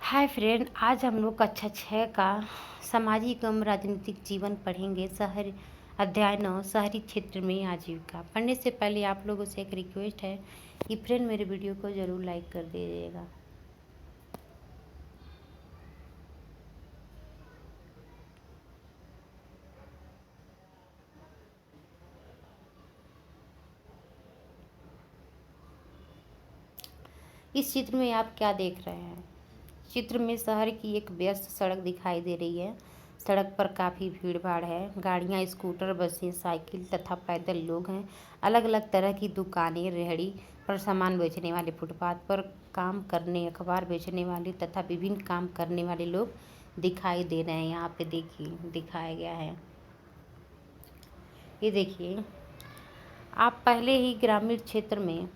Hi friend, आज हम लोग कक्षा 6 का सामाजिक एवं राजनीतिक जीवन पढ़ेंगे। शहर अध्याय 9 शहरी क्षेत्र में आजीविका। पढ़ने से पहले आप लोगों से एक रिक्वेस्ट है कि फ्रेंड मेरे वीडियो को ज़रूर लाइक कर दीजिएगा। इस चित्र में आप क्या देख रहे हैं? चित्र में शहर की एक व्यस्त सड़क दिखाई दे रही है। सड़क पर काफ़ी भीड़ भाड़ है। गाड़ियाँ, स्कूटर, बसें, साइकिल तथा पैदल लोग हैं। अलग अलग तरह की दुकानें, रेहड़ी पर सामान बेचने वाले, फुटपाथ पर काम करने, अखबार बेचने वाले तथा विभिन्न काम करने वाले लोग दिखाई दे रहे हैं। यहाँ पे देखिए दिखाया गया है। ये देखिए, आप पहले ही ग्रामीण क्षेत्र में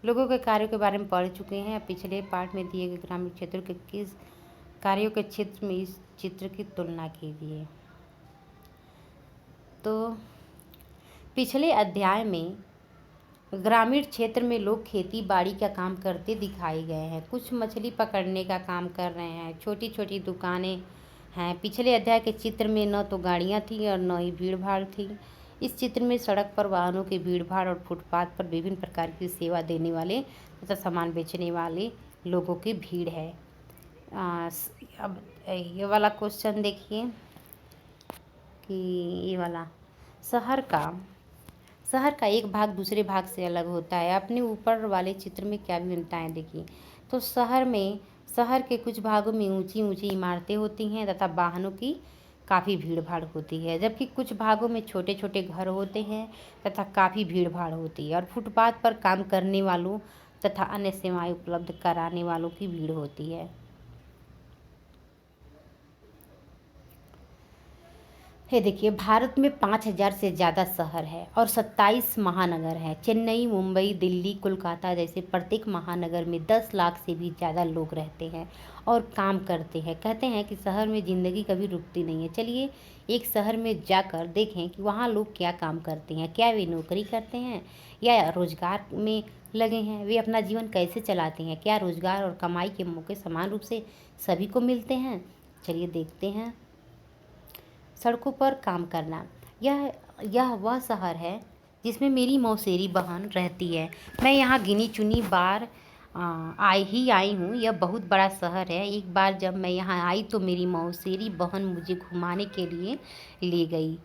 लोगों के कार्यों के बारे में पढ़ चुके हैं। पिछले पार्ट में दिए गए ग्रामीण क्षेत्र के किस कार्यों के क्षेत्र में इस चित्र की तुलना कीजिए। तो पिछले अध्याय में ग्रामीण क्षेत्र में लोग खेती बाड़ी का काम करते दिखाए गए हैं। कुछ मछली पकड़ने का काम कर रहे हैं। छोटी छोटी दुकानें हैं। पिछले अध्याय के चित्र में न तो गाड़ियाँ थी और न ही भीड़ भाड़ थी। इस चित्र में सड़क पर वाहनों की भीड़ भाड़ और फुटपाथ पर विभिन्न प्रकार की सेवा देने वाले तथा सामान बेचने वाले लोगों की भीड़ है। अब ये वाला क्वेश्चन देखिए कि ये वाला शहर का एक भाग दूसरे भाग से अलग होता है। अपने ऊपर वाले चित्र में क्या भिन्नताएं देखिए। तो शहर के कुछ भागों में ऊंची ऊंची इमारतें होती हैं तथा वाहनों की काफ़ी भीड़ भाड़ होती है, जबकि कुछ भागों में छोटे छोटे घर होते हैं तथा काफ़ी भीड़ भाड़ होती है और फुटपाथ पर काम करने वालों तथा अन्य सेवाएं उपलब्ध कराने वालों की भीड़ होती है। ये देखिए, भारत में 5,000 से ज़्यादा शहर है और 27 महानगर हैं। चेन्नई, मुंबई, दिल्ली, कोलकाता जैसे प्रत्येक महानगर में 10 लाख से भी ज़्यादा लोग रहते हैं और काम करते हैं। कहते हैं कि शहर में ज़िंदगी कभी रुकती नहीं है। चलिए एक शहर में जाकर देखें कि वहाँ लोग क्या काम करते हैं। क्या वे नौकरी करते हैं या रोजगार में लगे हैं? वे अपना जीवन कैसे चलाते हैं? क्या रोजगार और कमाई के मौके समान रूप से सभी को मिलते हैं? चलिए देखते हैं। सड़कों पर काम करना, यह वह शहर है जिसमें मेरी मौसेरी बहन रहती है। मैं यहाँ गिनी चुनी बार आई हूँ। यह बहुत बड़ा शहर है। एक बार जब मैं यहाँ आई तो मेरी मौसेरी बहन मुझे घुमाने के लिए ले गई।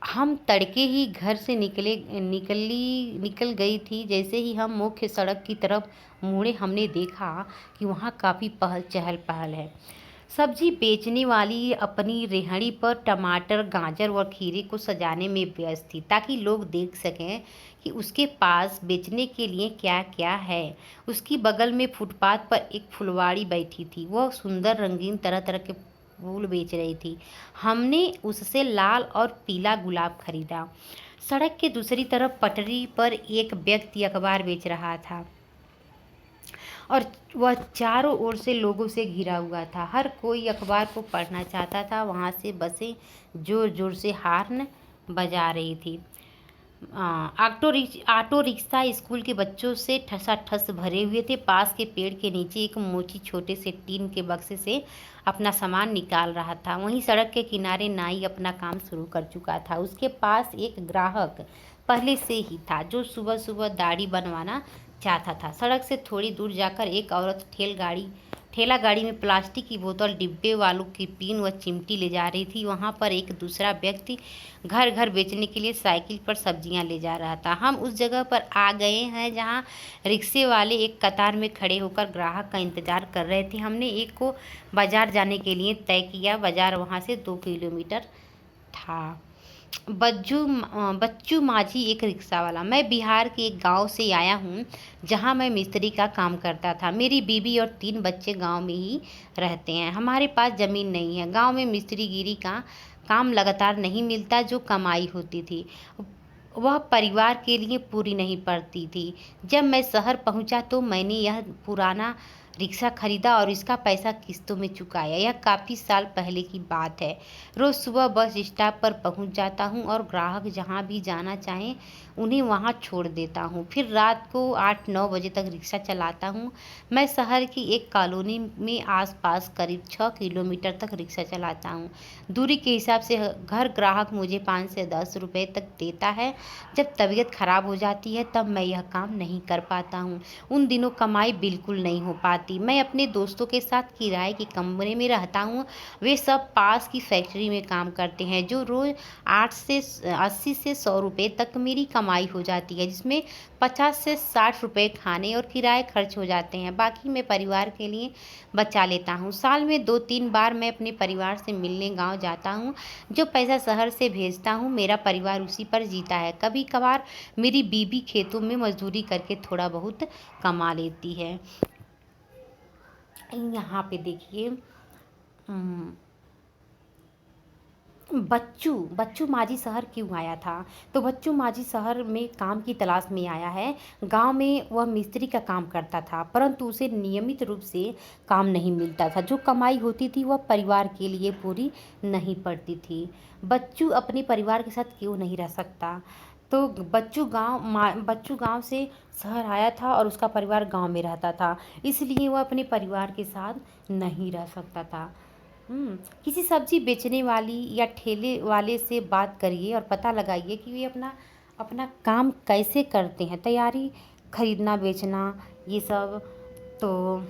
हम तड़के ही घर से निकल गई थी। जैसे ही हम मुख्य सड़क की तरफ मुड़े, हमने देखा कि वहाँ काफ़ी चहल पहल है। सब्जी बेचने वाली अपनी रेहड़ी पर टमाटर, गाजर और खीरे को सजाने में व्यस्त थी ताकि लोग देख सकें कि उसके पास बेचने के लिए क्या क्या है। उसकी बगल में फुटपाथ पर एक फुलवाड़ी बैठी थी। वह सुंदर रंगीन तरह तरह के फूल बेच रही थी। हमने उससे लाल और पीला गुलाब खरीदा। सड़क के दूसरी तरफ पटरी पर एक व्यक्ति अखबार बेच रहा था और वह चारों ओर से लोगों से घिरा हुआ था। हर कोई अखबार को पढ़ना चाहता था। वहाँ से बसें जोर जोर से हॉर्न बजा रही थी। ऑटो रिक्शा स्कूल के बच्चों से ठसाठस भरे हुए थे। पास के पेड़ के नीचे एक मोची छोटे से टीन के बक्से से अपना सामान निकाल रहा था। वहीं सड़क के किनारे नाई अपना काम शुरू कर चुका था। उसके पास एक ग्राहक पहले से ही था जो सुबह सुबह दाढ़ी बनवाना चाहता था। सड़क से थोड़ी दूर जाकर एक औरत ठेला गाड़ी में प्लास्टिक की बोतल, डिब्बे वालों की पिन व चिमटी ले जा रही थी। वहाँ पर एक दूसरा व्यक्ति घर घर बेचने के लिए साइकिल पर सब्जियाँ ले जा रहा था। हम उस जगह पर आ गए हैं जहाँ रिक्शे वाले एक कतार में खड़े होकर ग्राहक का इंतजार कर रहे थे। हमने एक को बाजार जाने के लिए तय किया। बाजार वहाँ से 2 किलोमीटर था। बच्चू माझी एक रिक्शा वाला। मैं बिहार के एक गांव से आया हूँ जहां मैं मिस्त्री का काम करता था। मेरी बीवी और 3 बच्चे गांव में ही रहते हैं। हमारे पास ज़मीन नहीं है। गांव में मिस्त्रीगिरी का काम लगातार नहीं मिलता जो कमाई होती थी। वह परिवार के लिए पूरी नहीं पड़ती थी। जब मैं शहर पहुंचा तो मैंने यह पुराना रिक्शा खरीदा और इसका पैसा किस्तों में चुकाया। यह काफ़ी साल पहले की बात है। रोज़ सुबह बस स्टॉप पर पहुंच जाता हूं और ग्राहक जहां भी जाना चाहें उन्हें वहां छोड़ देता हूं। फिर रात को 8-9 बजे तक रिक्शा चलाता हूं। मैं शहर की एक कॉलोनी में आसपास करीब 6 किलोमीटर तक रिक्शा चलाता हूं। दूरी के हिसाब से घर ग्राहक मुझे 5 से 10 रुपए तक देता है। जब तबीयत खराब हो जाती है तब मैं यह काम नहीं कर पाता हूँ। उन दिनों कमाई बिल्कुल नहीं हो पाती। मैं अपने दोस्तों के साथ किराए के कमरे में रहता हूँ। वे सब पास की फैक्ट्री में काम करते हैं जो रोज़ 8 से 80 से 100 रुपए तक मेरी कमाई हो जाती है, जिसमें 50 से 60 रुपए खाने और किराए खर्च हो जाते हैं। बाकी मैं परिवार के लिए बचा लेता हूँ। साल में 2-3 बार मैं अपने परिवार से मिलने गाँव जाता हूँ। जो पैसा शहर से भेजता हूँ मेरा परिवार उसी पर जीता है। कभी कभार मेरी बीवी खेतों में मजदूरी करके थोड़ा बहुत कमा लेती है। यहाँ पे देखिए, बच्चू बच्चू माझी शहर क्यों आया था? तो बच्चू माझी शहर में काम की तलाश में आया है। गांव में वह मिस्त्री का काम करता था, परंतु उसे नियमित रूप से काम नहीं मिलता था। जो कमाई होती थी वह परिवार के लिए पूरी नहीं पड़ती थी। बच्चू अपने परिवार के साथ क्यों नहीं रह सकता? तो बच्चू गांव से शहर आया था और उसका परिवार गांव में रहता था, इसलिए वह अपने परिवार के साथ नहीं रह सकता था। किसी सब्जी बेचने वाली या ठेले वाले से बात करिए और पता लगाइए कि वे अपना अपना काम कैसे करते हैं। तैयारी, खरीदना, बेचना, ये सब। तो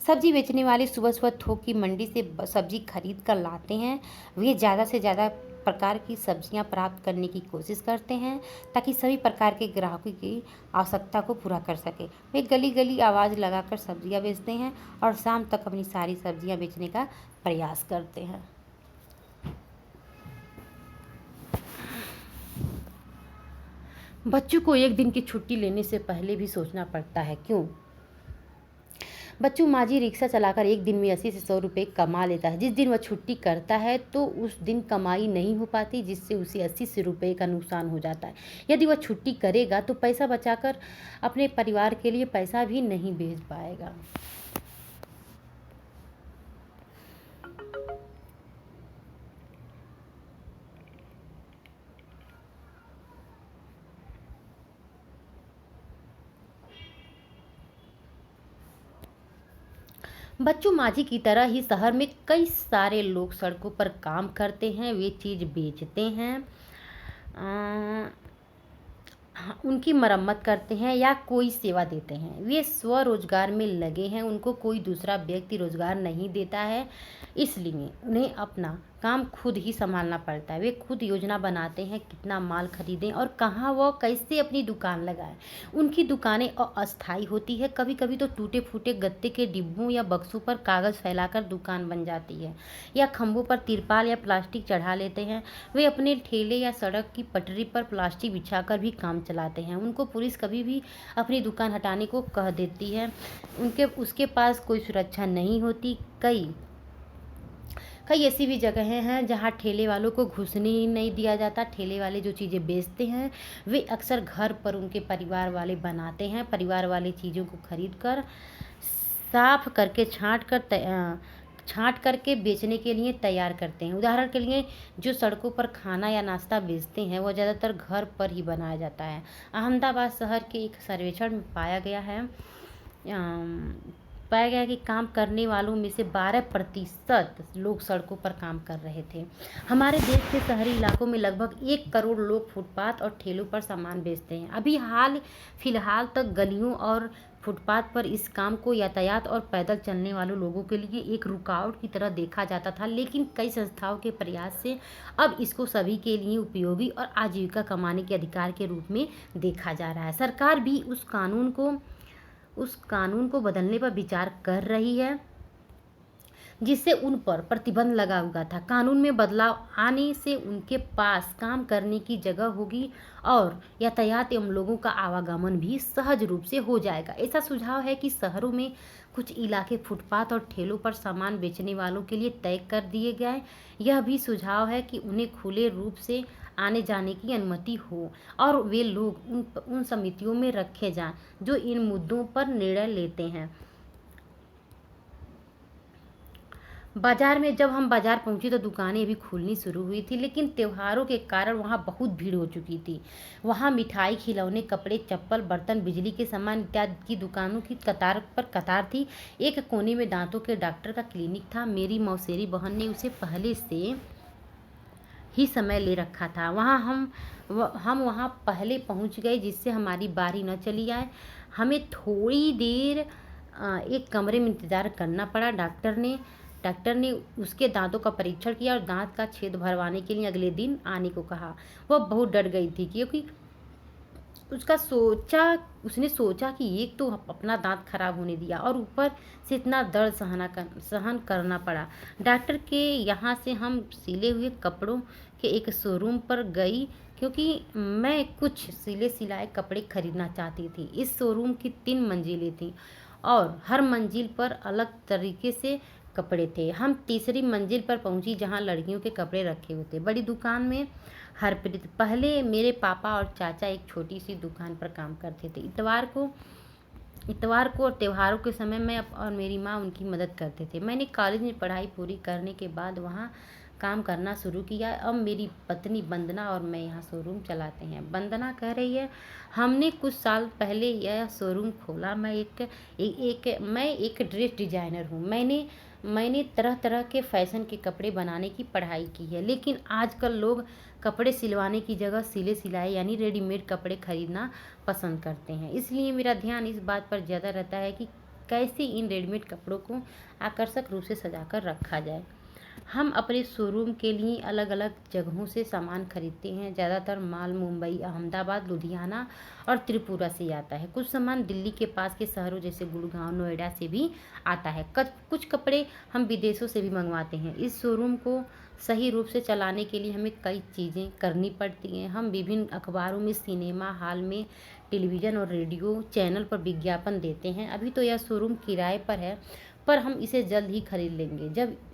सब्जी बेचने वाले सुबह सुबह थोक की मंडी से सब्जी खरीद कर लाते हैं। वे ज़्यादा से ज़्यादा प्रकार की सब्जियां प्राप्त करने की कोशिश करते हैं ताकि सभी प्रकार के ग्राहकों की आवश्यकता को पूरा कर सके। वे गली गली आवाज़ लगाकर सब्जियां बेचते हैं और शाम तक अपनी सारी सब्जियां बेचने का प्रयास करते हैं। बच्चों को एक दिन की छुट्टी लेने से पहले भी सोचना पड़ता है, क्यों? बच्चू माझी रिक्शा चलाकर एक दिन में 80 से 100 रुपये कमा लेता है। जिस दिन वह छुट्टी करता है तो उस दिन कमाई नहीं हो पाती, जिससे उसे 80 से रुपये का नुकसान हो जाता है। यदि वह छुट्टी करेगा तो पैसा बचाकर अपने परिवार के लिए पैसा भी नहीं भेज पाएगा। बच्चू माझी की तरह ही शहर में कई सारे लोग सड़कों पर काम करते हैं। वे चीज़ बेचते हैं, उनकी मरम्मत करते हैं या कोई सेवा देते हैं। वे स्वरोजगार में लगे हैं, उनको कोई दूसरा व्यक्ति रोजगार नहीं देता है, इसलिए उन्हें अपना काम खुद ही संभालना पड़ता है। वे खुद योजना बनाते हैं कितना माल खरीदें और कहाँ वह कैसे अपनी दुकान लगाएं। उनकी दुकानें अस्थायी होती है। कभी कभी तो टूटे फूटे गत्ते के डिब्बों या बक्सों पर कागज़ फैलाकर दुकान बन जाती है, या खंभों पर तिरपाल या प्लास्टिक चढ़ा लेते हैं। वे अपने ठेले या सड़क की पटरी पर प्लास्टिक बिछाकर भी काम चलाते हैं। उनको पुलिस कभी भी अपनी दुकान हटाने को कह देती है। उसके पास कोई सुरक्षा नहीं होती। कई ऐसी भी जगहें हैं जहां ठेले वालों को घुसने ही नहीं दिया जाता। ठेले वाले जो चीज़ें बेचते हैं वे अक्सर घर पर उनके परिवार वाले बनाते हैं। परिवार वाले चीज़ों को खरीद कर साफ करके छाँट करके बेचने के लिए तैयार करते हैं। उदाहरण के लिए जो सड़कों पर खाना या नाश्ता बेचते हैं वह ज़्यादातर घर पर ही बनाया जाता है। अहमदाबाद शहर के एक सर्वेक्षण में पाया गया कि काम करने वालों में से 12% लोग सड़कों पर काम कर रहे थे। हमारे देश के शहरी इलाकों में लगभग 1 करोड़ लोग फुटपाथ और ठेलों पर सामान बेचते हैं। अभी फिलहाल तक गलियों और फुटपाथ पर इस काम को यातायात और पैदल चलने वालों लोगों के लिए एक रुकावट की तरह देखा जाता था, लेकिन कई संस्थाओं के प्रयास से अब इसको सभी के लिए उपयोगी और आजीविका कमाने के अधिकार के रूप में देखा जा रहा है। सरकार भी उस कानून को बदलने पर विचार कर रही है, जिससे उन पर प्रतिबंध लगा हुआ था। कानून में बदलाव आने से उनके पास काम करने की जगह होगी और यातायात एवं लोगों का आवागमन भी सहज रूप से हो जाएगा। ऐसा सुझाव है कि शहरों में कुछ इलाके फुटपाथ और ठेलों पर सामान बेचने वालों के लिए तय कर दिए गए। यह भी सुझाव है कि उन्हें खुले रूप से आने जाने की अनुमति हो और वे लोग उन समितियों में रखे जाएं जो इन मुद्दों पर निर्णय लेते हैं। बाजार में जब हम बाजार पहुंचे तो दुकानें अभी खुलनी शुरू हुई थी, लेकिन त्योहारों के कारण वहां बहुत भीड़ हो चुकी थी। वहां मिठाई, खिलौने, कपड़े, चप्पल, बर्तन, बिजली के सामान इत्यादि की दुकानों की कतार पर कतार थी। एक कोने में दांतों के डॉक्टर का क्लिनिक था। मेरी मौसेरी बहन ने उसे पहले से ही समय ले रखा था। हम वहाँ पहले पहुँच गए जिससे हमारी बारी न चली आए। हमें थोड़ी देर एक कमरे में इंतज़ार करना पड़ा। डॉक्टर ने उसके दांतों का परीक्षण किया और दांत का छेद भरवाने के लिए अगले दिन आने को कहा। वह बहुत डर गई थी क्योंकि उसने सोचा कि एक तो अपना दांत खराब होने दिया और ऊपर से इतना दर्द सहन करना पड़ा। डॉक्टर के यहाँ से हम सिले हुए कपड़ों के एक शोरूम पर गई क्योंकि मैं कुछ सिले सिलाए कपड़े खरीदना चाहती थी। इस शोरूम की 3 मंजिलें थीं और हर मंजिल पर अलग तरीके से कपड़े थे। हम तीसरी मंजिल पर पहुंची जहां लड़कियों के कपड़े रखे हुए थे। बड़ी दुकान में हरप्रीत, पहले मेरे पापा और चाचा एक छोटी सी दुकान पर काम करते थे। इतवार को और त्योहारों के समय मैं और मेरी माँ उनकी मदद करते थे। मैंने कॉलेज में पढ़ाई पूरी करने के बाद वहाँ काम करना शुरू किया। अब मेरी पत्नी वंदना और मैं यहाँ शोरूम चलाते हैं। वंदना कह रही है, हमने कुछ साल पहले यह शोरूम खोला। मैं एक ड्रेस डिजाइनर हूँ। मैंने तरह तरह के फैशन के कपड़े बनाने की पढ़ाई की है, लेकिन आजकल लोग कपड़े सिलवाने की जगह सिले सिलाए यानी रेडीमेड कपड़े खरीदना पसंद करते हैं। इसलिए मेरा ध्यान इस बात पर ज़्यादा रहता है कि कैसे इन रेडीमेड कपड़ों को आकर्षक रूप से सजाकर रखा जाए। हम अपने शोरूम के लिए अलग अलग जगहों से सामान खरीदते हैं। ज़्यादातर माल मुंबई, अहमदाबाद, लुधियाना और त्रिपुरा से आता है। कुछ सामान दिल्ली के पास के शहरों जैसे गुड़गांव, नोएडा से भी आता है। कुछ कपड़े हम विदेशों से भी मंगवाते हैं। इस शोरूम को सही रूप से चलाने के लिए हमें कई चीज़ें करनी पड़ती हैं। हम विभिन्न अखबारों में, सिनेमा हॉल में, टेलीविज़न और रेडियो चैनल पर विज्ञापन देते हैं। अभी तो यह शोरूम किराए पर है, पर हम इसे जल्द ही खरीद लेंगे।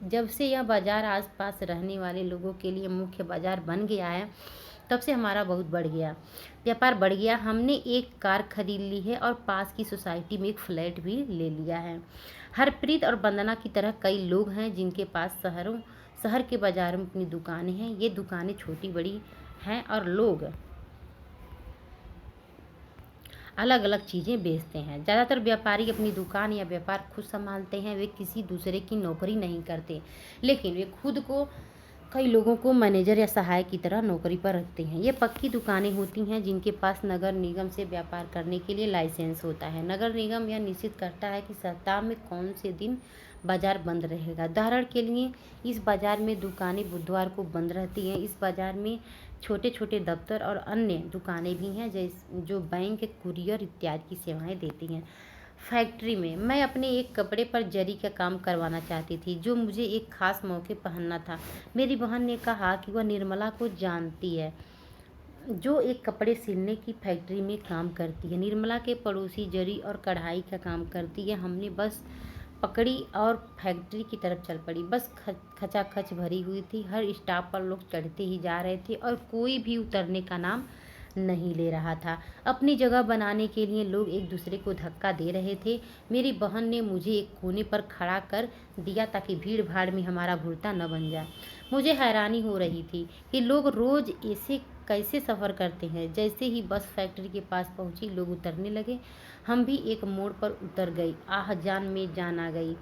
जब से यह बाज़ार आसपास रहने वाले लोगों के लिए मुख्य बाज़ार बन गया है, तब से हमारा बहुत व्यापार बढ़ गया। हमने एक कार खरीद ली है और पास की सोसाइटी में एक फ्लैट भी ले लिया है। हरप्रीत और वंदना की तरह कई लोग हैं जिनके पास शहर के बाज़ारों में अपनी दुकानें हैं। ये दुकानें छोटी बड़ी हैं और लोग अलग अलग चीज़ें बेचते हैं। ज़्यादातर व्यापारी अपनी दुकान या व्यापार खुद संभालते हैं। वे किसी दूसरे की नौकरी नहीं करते, लेकिन वे खुद को कई लोगों को मैनेजर या सहायक की तरह नौकरी पर रखते हैं। ये पक्की दुकानें होती हैं जिनके पास नगर निगम से व्यापार करने के लिए लाइसेंस होता है। नगर निगम यह निश्चित करता है कि सप्ताह में कौन से दिन बाजार बंद रहेगा। उदाहरण के लिए इस बाजार में दुकानें बुधवार को बंद रहती हैं। इस बाजार में छोटे छोटे दफ्तर और अन्य दुकानें भी हैं जो बैंक, कुरियर इत्यादि की सेवाएं देती हैं। फैक्ट्री में मैं अपने एक कपड़े पर जरी का काम करवाना चाहती थी जो मुझे एक खास मौके पहनना था। मेरी बहन ने कहा कि वह निर्मला को जानती है जो एक कपड़े सिलने की फैक्ट्री में काम करती है। निर्मला के पड़ोसी जरी और कढ़ाई का काम करती है। हमने बस पकड़ी और फैक्ट्री की तरफ चल पड़ी। बस खचाखच भरी हुई थी। हर स्टॉप पर लोग चढ़ते ही जा रहे थे और कोई भी उतरने का नाम नहीं ले रहा था। अपनी जगह बनाने के लिए लोग एक दूसरे को धक्का दे रहे थे। मेरी बहन ने मुझे एक कोने पर खड़ा कर दिया ताकि भीड़ भाड़ में हमारा भुर्ता न बन जाए। मुझे हैरानी हो रही थी कि लोग रोज ऐसे कैसे सफ़र करते हैं। जैसे ही बस फैक्ट्री के पास पहुंची, लोग उतरने लगे। हम भी एक मोड़ पर उतर गई। आह, जान में जान आ गई।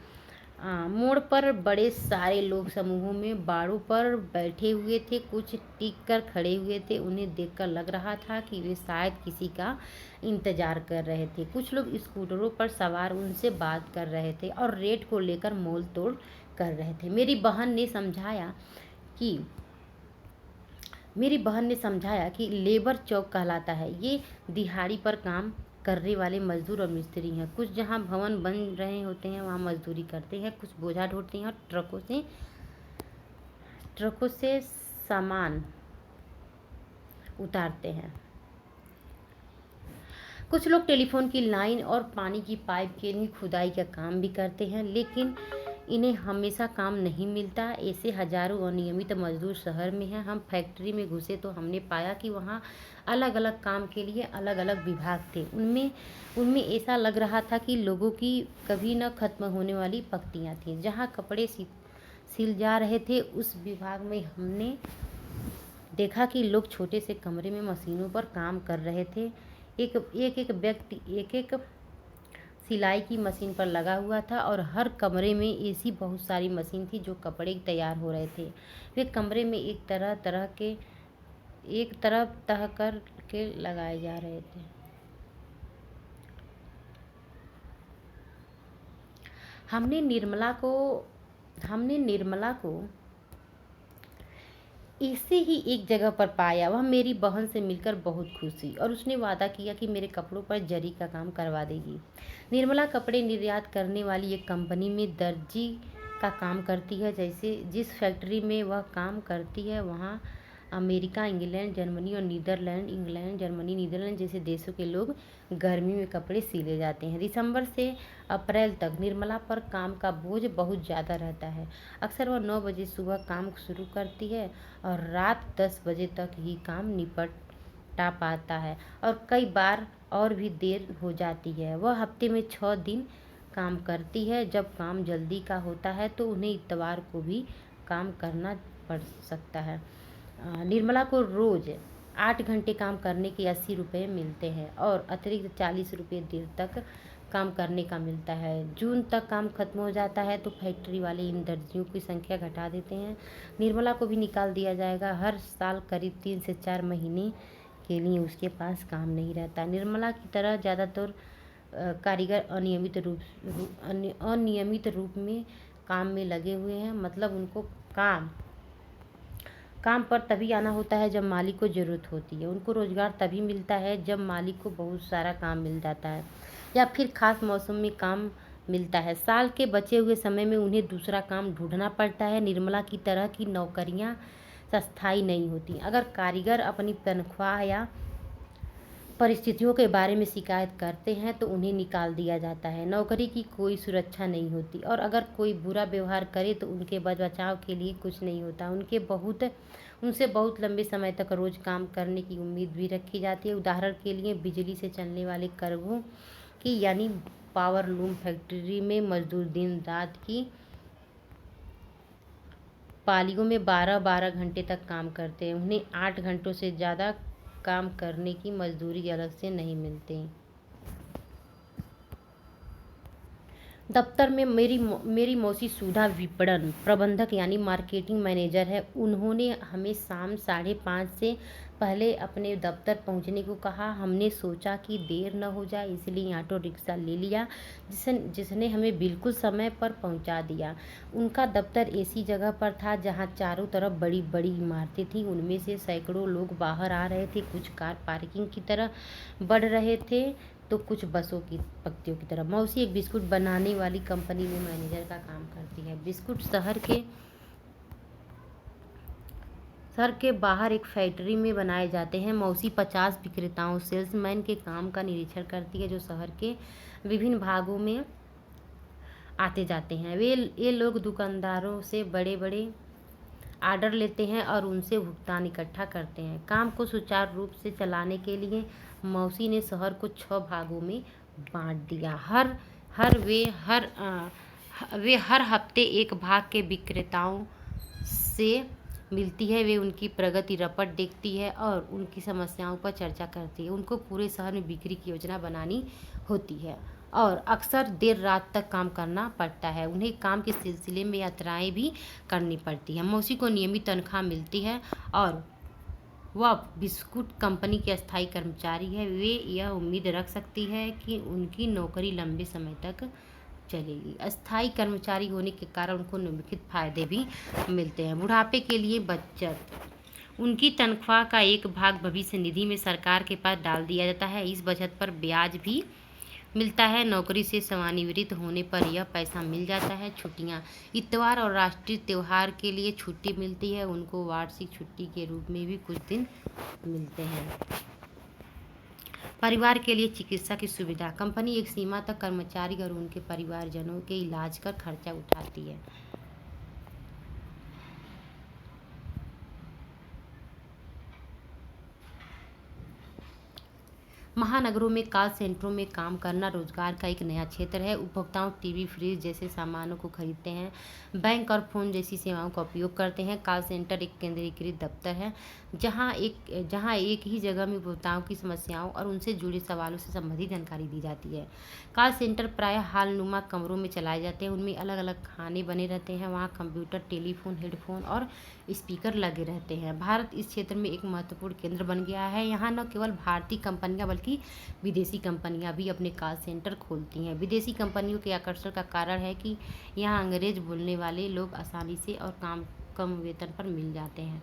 मोड़ पर बड़े सारे लोग समूहों में बाड़ों पर बैठे हुए थे। कुछ टिक कर खड़े हुए थे। उन्हें देखकर लग रहा था कि वे शायद किसी का इंतजार कर रहे थे। कुछ लोग स्कूटरों पर सवार उनसे बात कर रहे थे और रेट को लेकर मोल तोड़ कर रहे थे। मेरी बहन ने समझाया कि लेबर चौक कहलाता है। ये दिहाड़ी पर काम करने वाले मजदूर और मिस्त्री हैं। कुछ जहाँ भवन बन रहे होते हैं वहाँ मजदूरी करते हैं, कुछ बोझा ढोते हैं और ट्रकों से सामान उतारते हैं। कुछ लोग टेलीफोन की लाइन और पानी की पाइप के लिए खुदाई का काम भी करते हैं। लेकिन इन्हें हमेशा काम नहीं मिलता। ऐसे हजारों अनियमित मजदूर शहर में हैं। हम फैक्ट्री में घुसे तो हमने पाया कि वहाँ अलग अलग काम के लिए अलग अलग विभाग थे। उनमें उनमें ऐसा लग रहा था कि लोगों की कभी न खत्म होने वाली पंक्तियाँ थीं। जहाँ कपड़े सिल जा रहे थे, उस विभाग में हमने देखा कि लोग छोटे से कमरे में मशीनों पर काम कर रहे थे। एक एक एक व्यक्ति एक एक सिलाई की मशीन पर लगा हुआ था और हर कमरे में ऐसी बहुत सारी मशीन थी जो कपड़े तैयार हो रहे थे। वे कमरे में एक तरफ तह कर के लगाए जा रहे थे। हमने निर्मला को इसे ही एक जगह पर पाया। वह मेरी बहन से मिलकर बहुत खुश हुई और उसने वादा किया कि मेरे कपड़ों पर जरी का काम करवा देगी। निर्मला कपड़े निर्यात करने वाली एक कंपनी में दर्जी का काम करती है। जिस फैक्ट्री में वह काम करती है वहाँ अमेरिका, इंग्लैंड, जर्मनी और नीदरलैंड जैसे देशों के लोग गर्मी में कपड़े सिले जाते हैं। दिसंबर से अप्रैल तक निर्मला पर काम का बोझ बहुत ज़्यादा रहता है। अक्सर वह 9 बजे सुबह काम शुरू करती है और रात 10 बजे तक ही काम निपटा पाता है और कई बार और भी देर हो जाती है। वह हफ्ते में 6 दिन काम करती है। जब काम जल्दी का होता है तो उन्हें इतवार को भी काम करना पड़ सकता है। निर्मला को रोज़ 8 घंटे काम करने के 80 रुपये मिलते हैं और अतिरिक्त 40 रुपये देर तक काम करने का मिलता है। जून तक काम खत्म हो जाता है तो फैक्ट्री वाले इन दर्जियों की संख्या घटा देते हैं। निर्मला को भी निकाल दिया जाएगा। हर साल करीब 3 से 4 महीने के लिए उसके पास काम नहीं रहता। निर्मला की तरह ज़्यादातर कारीगर अनियमित रूप में काम में लगे हुए हैं। मतलब उनको काम पर तभी आना होता है जब मालिक को ज़रूरत होती है। उनको रोज़गार तभी मिलता है जब मालिक को बहुत सारा काम मिल जाता है या फिर ख़ास मौसम में काम मिलता है। साल के बचे हुए समय में उन्हें दूसरा काम ढूंढना पड़ता है। निर्मला की तरह की नौकरियां स्थायी नहीं होती। अगर कारीगर अपनी तनख्वाह या परिस्थितियों के बारे में शिकायत करते हैं तो उन्हें निकाल दिया जाता है। नौकरी की कोई सुरक्षा नहीं होती और अगर कोई बुरा व्यवहार करे तो उनके बचाव के लिए कुछ नहीं होता। उनसे बहुत लंबे समय तक रोज़ काम करने की उम्मीद भी रखी जाती है। उदाहरण के लिए बिजली से चलने वाले कर्मों की यानी पावर लूम फैक्ट्री में मजदूर दिन रात की पालियों में 12-12 घंटे तक काम करते हैं। उन्हें 8 घंटों से ज़्यादा काम करने की मजदूरी अलग से नहीं मिलती। दफ्तर में मेरी मौसी सुधा विपणन प्रबंधक यानी मार्केटिंग मैनेजर है। उन्होंने हमें शाम 5:30 से पहले अपने दफ्तर पहुंचने को कहा। हमने सोचा कि देर न हो जाए इसलिए ऑटो रिक्शा ले लिया जिसने हमें बिल्कुल समय पर पहुंचा दिया। उनका दफ्तर ऐसी जगह पर था जहां चारों तरफ बड़ी बड़ी इमारतें थीं। उनमें से सैकड़ों लोग बाहर आ रहे थे। कुछ कार पार्किंग की तरह बढ़ रहे थे तो कुछ बसों की पंक्तियों की तरह। मौसी एक बिस्कुट बनाने वाली कंपनी में मैनेजर का काम करती है। बिस्कुट शहर के बाहर एक फैक्ट्री में बनाए जाते हैं। मौसी 50 विक्रेताओं सेल्समैन के काम का निरीक्षण करती है जो शहर के विभिन्न भागों में आते जाते हैं। ये लोग दुकानदारों से बड़े बड़े आर्डर लेते हैं और उनसे भुगतान इकट्ठा करते हैं। काम को सुचारू रूप से चलाने के लिए मौसी ने शहर को 6 भागों में बांट दिया। वे हर हफ्ते एक भाग के विक्रेताओं से मिलती है। वे उनकी प्रगति रिपोर्ट देखती है और उनकी समस्याओं पर चर्चा करती है। उनको पूरे शहर में बिक्री की योजना बनानी होती है और अक्सर देर रात तक काम करना पड़ता है। उन्हें काम के सिलसिले में यात्राएं भी करनी पड़ती हैं। मौसी को नियमित तनख्वाह मिलती है और वह बिस्कुट कंपनी के अस्थायी कर्मचारी है। वे यह उम्मीद रख सकती है कि उनकी नौकरी लंबे समय तक चलेगी। अस्थायी कर्मचारी होने के कारण उनको निम्नलिखित फायदे भी मिलते हैं। बुढ़ापे के लिए बचत। उनकी तनख्वाह का एक भाग भविष्य निधि में सरकार के पास डाल दिया जाता है। इस बचत पर ब्याज भी मिलता है। नौकरी से सेवानिवृत्त होने पर यह पैसा मिल जाता है। छुट्टियां। इतवार और राष्ट्रीय त्यौहार के लिए छुट्टी मिलती है। उनको वार्षिक छुट्टी के रूप में भी कुछ दिन मिलते हैं। परिवार के लिए चिकित्सा की सुविधा। कंपनी एक सीमा तक कर्मचारी और उनके परिवारजनों के इलाज का खर्चा उठाती है। महानगरों में कॉल सेंटरों में काम करना रोजगार का एक नया क्षेत्र है। उपभोक्ताओं टीवी, फ्रिज जैसे सामानों को खरीदते हैं, बैंक और फ़ोन जैसी सेवाओं का उपयोग करते हैं। कॉल सेंटर एक केंद्रीकृत दफ्तर है जहां एक ही जगह में उपभोक्ताओं की समस्याओं और उनसे जुड़े सवालों से संबंधित जानकारी दी जाती है। कॉल सेंटर प्रायः हालनुमा कमरों में चलाए जाते हैं। उनमें अलग अलग खाने बने रहते हैं। वहाँ कंप्यूटर, टेलीफोन, हेडफोन और स्पीकर लगे रहते हैं। भारत इस क्षेत्र में एक महत्वपूर्ण केंद्र बन गया है। यहाँ न केवल भारतीय कंपनियां बल्कि विदेशी कंपनियां भी अपने कॉल सेंटर खोलती हैं। विदेशी कंपनियों के आकर्षण का कारण है कि यहाँ अंग्रेज बोलने वाले लोग आसानी से और कम वेतन पर मिल जाते हैं।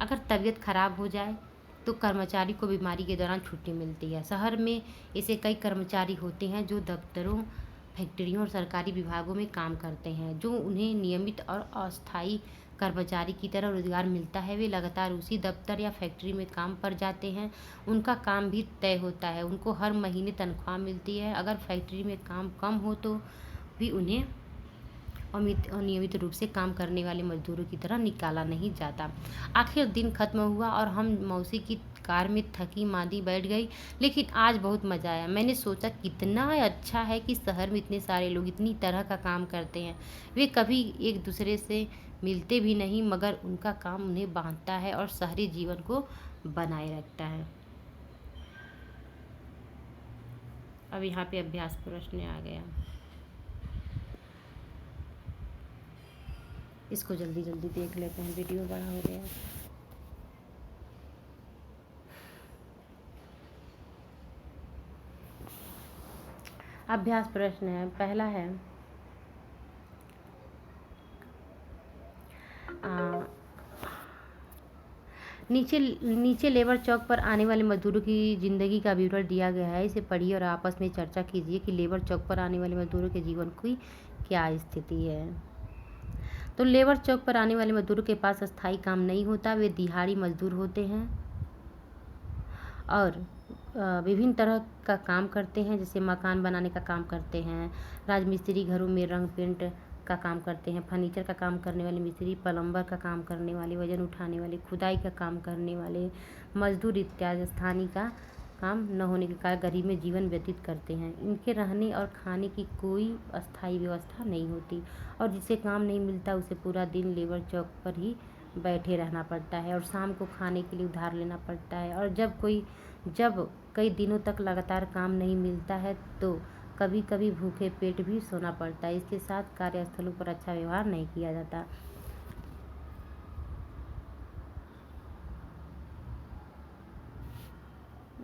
अगर तबीयत खराब हो जाए तो कर्मचारी को बीमारी के दौरान छुट्टी मिलती है। शहर में ऐसे कई कर्मचारी होते हैं जो दफ्तरों, फैक्ट्रियों और सरकारी विभागों में काम करते हैं, जो उन्हें नियमित और अस्थायी कर्मचारी की तरह रोजगार मिलता है। वे लगातार उसी दफ्तर या फैक्ट्री में काम पर जाते हैं। उनका काम भी तय होता है, उनको हर महीने तनख्वाह मिलती है। अगर फैक्ट्री में काम कम हो तो भी उन्हें अनियमित रूप से काम करने वाले मजदूरों की तरह निकाला नहीं जाता। आखिर दिन खत्म हुआ और हम मौसी की कार में थकी मांदी बैठ गई, लेकिन आज बहुत मज़ा आया। मैंने सोचा कितना अच्छा है कि शहर में इतने सारे लोग इतनी तरह का काम करते हैं। वे कभी एक दूसरे से मिलते भी नहीं, मगर उनका काम उन्हें बांधता है और शहरी जीवन को बनाए रखता है। अब यहाँ पे अभ्यास प्रश्न आ गया, इसको जल्दी जल्दी देख लेते हैं, वीडियो बड़ा हो गया। अभ्यास प्रश्न है, पहला है नीचे नीचे लेबर चौक पर आने वाले मजदूरों की ज़िंदगी का विवरण दिया गया है। इसे पढ़िए और आपस में चर्चा कीजिए कि लेबर चौक पर आने वाले मजदूरों के जीवन की क्या स्थिति है। तो लेबर चौक पर आने वाले मजदूरों के पास स्थायी काम नहीं होता। वे दिहाड़ी मजदूर होते हैं और विभिन्न तरह का काम करते हैं, जैसे मकान बनाने का काम करते हैं, राजमिस्त्री घरों में रंग पेंट का काम करते हैं, फर्नीचर का काम करने वाले मिस्त्री, प्लम्बर का काम करने वाले, वजन उठाने वाले, खुदाई का काम करने वाले मजदूर इत्यादि स्थानीय का काम न होने के कारण गरीब में जीवन व्यतीत करते हैं। इनके रहने और खाने की कोई अस्थायी व्यवस्था नहीं होती और जिसे काम नहीं मिलता उसे पूरा दिन लेबर चौक पर ही बैठे रहना पड़ता है और शाम को खाने के लिए उधार लेना पड़ता है। और जब कई दिनों तक लगातार काम नहीं मिलता है तो कभी कभी भूखे पेट भी सोना पड़ता है। इसके साथ कार्यस्थलों पर अच्छा व्यवहार नहीं किया जाता।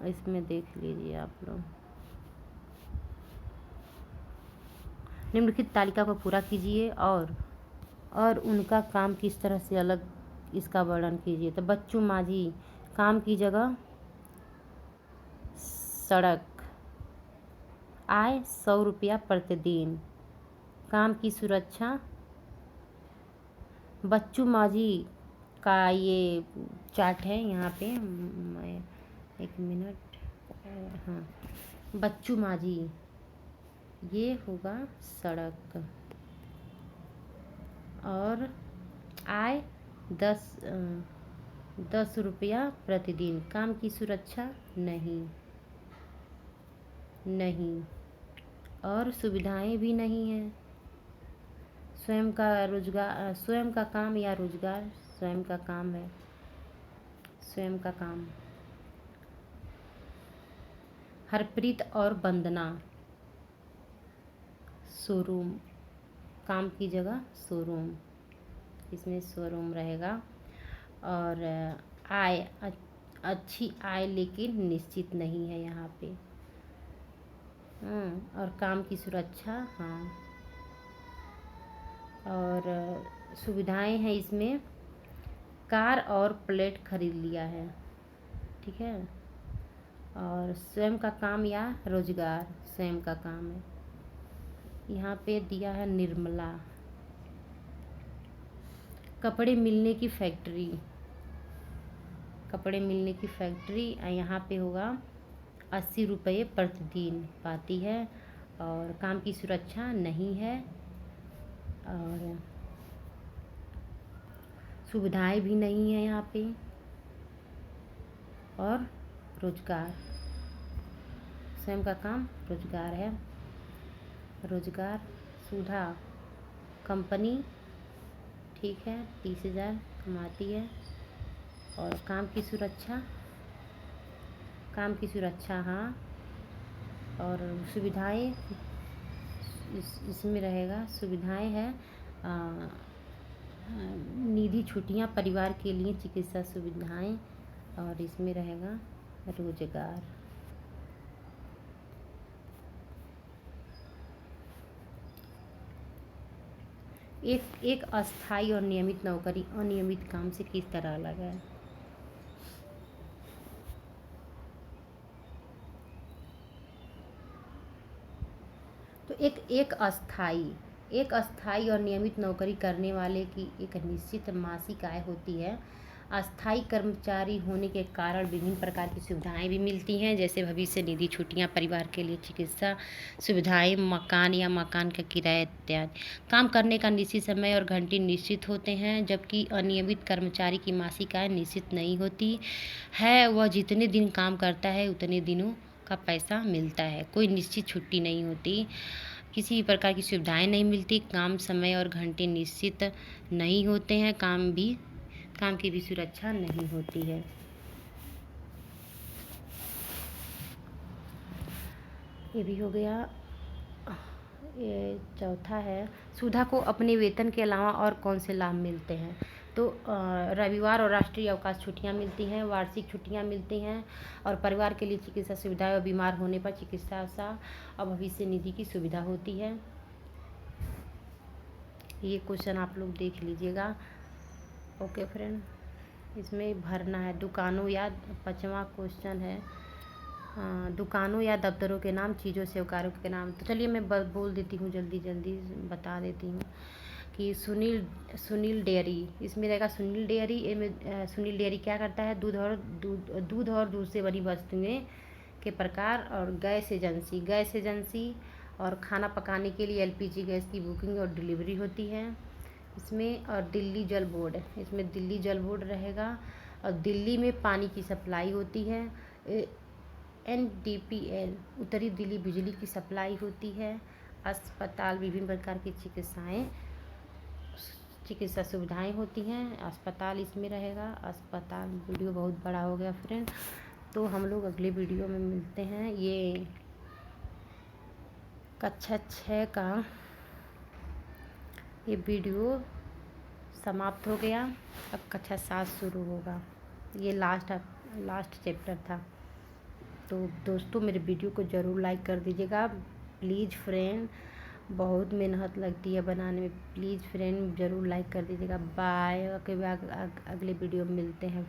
इसमें देख लीजिए आप लोग, निम्नलिखित तालिका को पूरा कीजिए और उनका काम किस तरह से अलग, इसका वर्णन कीजिए। तो बच्चू माझी काम की जगह सड़क, आय 100 रुपया प्रतिदिन, काम की सुरक्षा। बच्चू माझी का ये चार्ट है यहाँ पे, मैं एक मिनट, हाँ, बच्चू माझी ये होगा सड़क और आय 10 रुपया प्रतिदिन, काम की सुरक्षा नहीं और सुविधाएं भी नहीं है। स्वयं का काम या रोजगार, स्वयं का काम है, स्वयं का काम। हरप्रीत और वंदना शोरूम, काम की जगह शोरूम, इसमें शोरूम रहेगा। और आय, अच्छी आय लेकिन निश्चित नहीं है यहाँ पे। और काम की सुरक्षा, हाँ, और सुविधाएं हैं इसमें, कार और प्लेट खरीद लिया है, ठीक है। और स्वयं का काम या रोजगार, स्वयं का काम है। यहाँ पे दिया है निर्मला, कपड़े मिलने की फैक्ट्री, कपड़े मिलने की फैक्ट्री। यहाँ पे होगा 80 रुपये प्रतिदिन पाती है। और काम की सुरक्षा नहीं है और सुविधाएं भी नहीं है यहाँ पे। और रोजगार, स्वयं का काम रोजगार है। रोजगार सुधा कंपनी, ठीक है, 30,000 कमाती है। और काम की सुरक्षा हाँ। और सुविधाएं इसमें रहेगा, सुविधाएं है निधि छुट्टियां, परिवार के लिए चिकित्सा सुविधाएं। और इसमें रहेगा रोजगार। एक अस्थायी और नियमित नौकरी अनियमित काम से किस तरह अलग है? तो एक अस्थायी और नियमित नौकरी करने वाले की एक निश्चित मासिक आय होती है। अस्थायी कर्मचारी होने के कारण विभिन्न प्रकार की सुविधाएं भी मिलती हैं, जैसे भविष्य निधि, छुट्टियां, परिवार के लिए चिकित्सा सुविधाएं, मकान या मकान का किराया इत्यादि। काम करने का निश्चित समय और घंटे निश्चित होते हैं, जबकि अनियमित कर्मचारी की मासिक आय निश्चित नहीं होती है। वह जितने दिन काम करता है उतने दिनों का पैसा मिलता है। कोई निश्चित छुट्टी नहीं होती, किसी भी प्रकार की सुविधाएं नहीं मिलती, काम समय और घंटे निश्चित नहीं होते हैं, काम की भी सुरक्षा नहीं होती है। ये भी हो गया। ये चौथा है, सुधा को अपने वेतन के अलावा और कौन से लाभ मिलते हैं? तो रविवार और राष्ट्रीय अवकाश छुट्टियां मिलती हैं, वार्षिक छुट्टियां मिलती हैं, और परिवार के लिए चिकित्सा सुविधाएं और बीमार होने पर चिकित्सा और भविष्य निधि की सुविधा होती है। ये क्वेश्चन आप लोग देख लीजिएगा। ओके फ्रेंड, इसमें भरना है दुकानों या 5वां क्वेश्चन है, दुकानों या दफ्तरों के नाम, चीज़ों से उपकारों के नाम। तो चलिए मैं बोल देती हूँ, जल्दी बता देती हूँ कि सुनील डेयरी, इसमें रहेगा सुनील डेयरी। सुनील डेयरी क्या करता है? दूध और दूध से बनी वस्तुएं के प्रकार। और गैस एजेंसी और खाना पकाने के लिए LPG गैस की बुकिंग और डिलीवरी होती है इसमें। और दिल्ली जल बोर्ड, इसमें दिल्ली जल बोर्ड रहेगा। और दिल्ली में पानी की सप्लाई होती है। NDPL उत्तरी दिल्ली बिजली की सप्लाई होती है। अस्पताल, विभिन्न प्रकार की चिकित्सा सुविधाएं होती हैं। अस्पताल इसमें रहेगा। अस्पताल, वीडियो बहुत बड़ा हो गया फ्रेंड, तो हम लोग अगले वीडियो में मिलते हैं। ये कक्षा 6 का ये वीडियो समाप्त हो गया। अब कक्षा 7 शुरू होगा। ये लास्ट चैप्टर था। तो दोस्तों मेरे वीडियो को ज़रूर लाइक कर दीजिएगा प्लीज़ फ्रेंड, बहुत मेहनत लगती है बनाने में। प्लीज़ फ्रेंड ज़रूर लाइक कर दीजिएगा। बाय, अगले वीडियो में मिलते हैं।